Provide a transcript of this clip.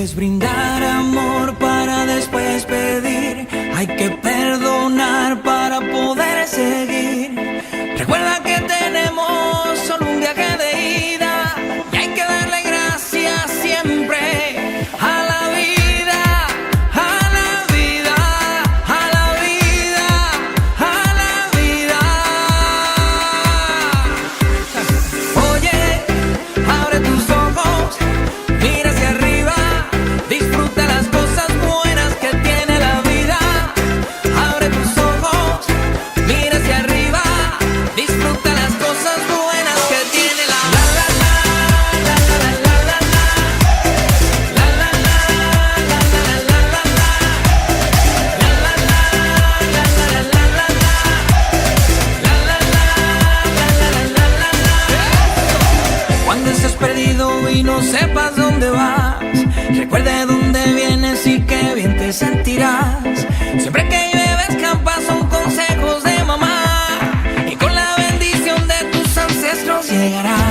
es brindar amor para después pedir. Hay que perdonar para poder seguir. Recuerda que tenemos solo un viaje de ida y hay que darle gracias siempre a la vida, a la vida, a la vida, a la vida. Oye, abre tus ojos, mira hacia arriba, disfruta las cosas buenas que tiene la vida. Abre tus ojos, mira hacia arriba, disfruta las cosas buenas que tiene la vida. Cuando estés perdido y no sepas dónde vas, recuerda de dónde vienes y qué bien te sentirás. Siempre que llueve escampa son consejos de mamá, y con la bendición de tus ancestros llegarás.